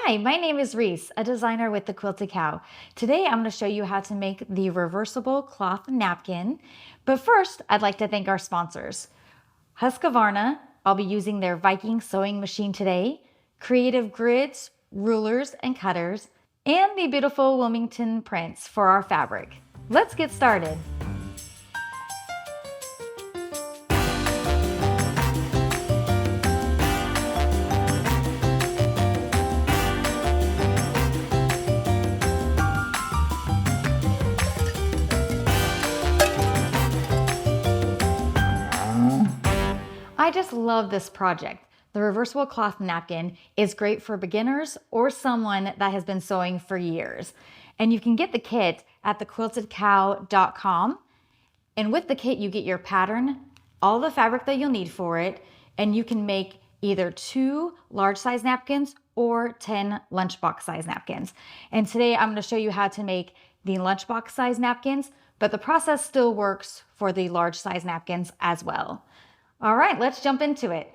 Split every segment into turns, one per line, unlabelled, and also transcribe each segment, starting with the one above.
Hi, my name is Reese, a designer with the Quilted Cow. Today I'm going to show you how to make the reversible cloth napkin. But first, I'd like to thank our sponsors. Husqvarna, I'll be using their Viking sewing machine today, Creative Grids, rulers and cutters, and the beautiful Wilmington prints for our fabric. Let's get started. I just love this project. The reversible cloth napkin is great for beginners or someone that has been sewing for years. And you can get the kit at thequiltedcow.com. And with the kit, you get your pattern, all the fabric that you'll need for it, and you can make either 2 large size napkins or 10 lunchbox size napkins. And today I'm going to show you how to make the lunchbox size napkins, but the process still works for the large size napkins as well. All right, let's jump into it.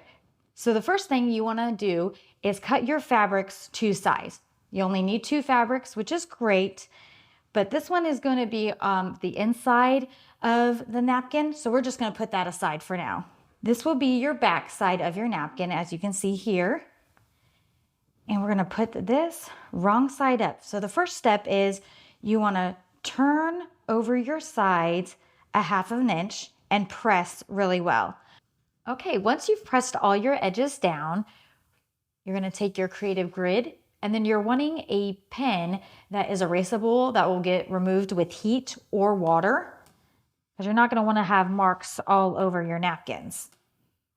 So the first thing you want to do is cut your fabrics to size. You only need 2 fabrics, which is great, but this one is going to be the inside of the napkin, so we're just going to put that aside for now. This will be your back side of your napkin, as you can see here. And we're going to put this wrong side up. So the first step is you want to turn over your sides a 1/2 inch and press really well. Okay, once you've pressed all your edges down, you're going to take your Creative Grid, and then you're wanting a pen that is erasable that will get removed with heat or water, because you're not going to want to have marks all over your napkins.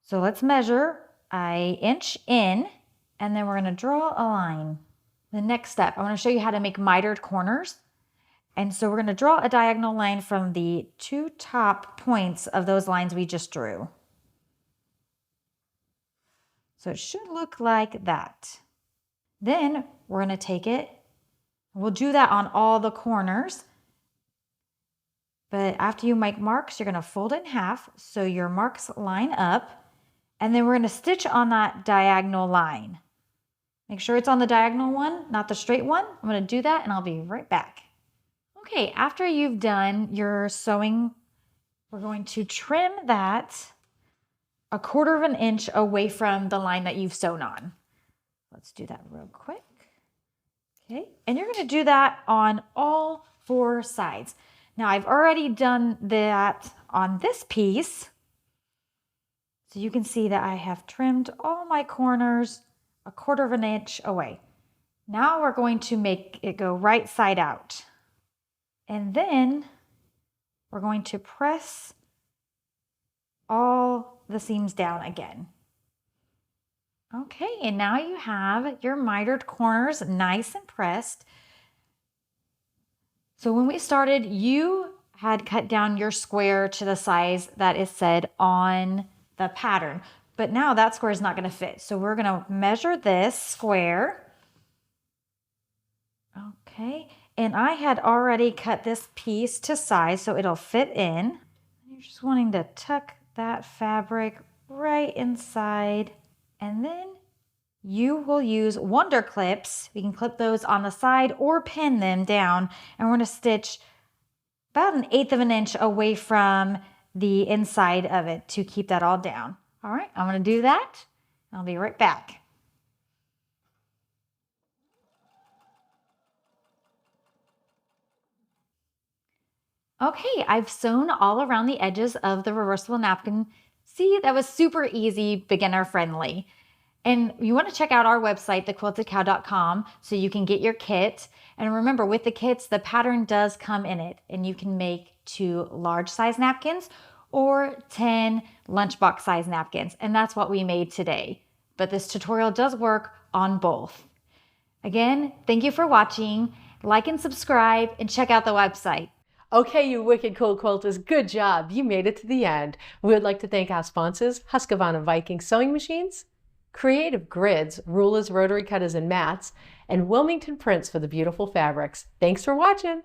So let's measure an inch in, and then we're going to draw a line. The next step, I want to show you how to make mitered corners. And so we're going to draw a diagonal line from the 2 top points of those lines we just drew. So it should look like that. Then we're going to take it, we'll do that on all the corners. But after you make marks, you're going to fold it in half so your marks line up. And then we're going to stitch on that diagonal line. Make sure it's on the diagonal one, not the straight one. I'm going to do that and I'll be right back. Okay, after you've done your sewing, we're going to trim that a 1/4 inch away from the line that you've sewn on. Let's do that real quick. Okay, and you're going to do that on all 4 sides. Now I've already done that on this piece. So you can see that I have trimmed all my corners a 1/4 inch away. Now we're going to make it go right side out. And then we're going to press all the seams down again. Okay, and now you have your mitered corners nice and pressed. So when we started, you had cut down your square to the size that is said on the pattern, but now that square is not going to fit. So we're going to measure this square. Okay, and I had already cut this piece to size so it'll fit in. You're just wanting to tuck that fabric right inside, and then you will use Wonder clips. We can clip those on the side or pin them down, and we're going to stitch about an 1/8 inch away from the inside of it to keep that all down. All right, I'm going to do that. I'll be right back. Okay, I've sewn all around the edges of the reversible napkin. See, that was super easy, beginner friendly. And you want to check out our website, thequiltedcow.com, so you can get your kit. And remember, with the kits, the pattern does come in it, and you can make 2 large size napkins or 10 lunchbox size napkins. And that's what we made today. But this tutorial does work on both. Again, thank you for watching. Like and subscribe, and check out the website.
Okay, you wicked cool quilters, good job. You made it to the end. We would like to thank our sponsors, Husqvarna Viking Sewing Machines, Creative Grids, rulers, rotary cutters, and mats, and Wilmington Prints for the beautiful fabrics. Thanks for watching.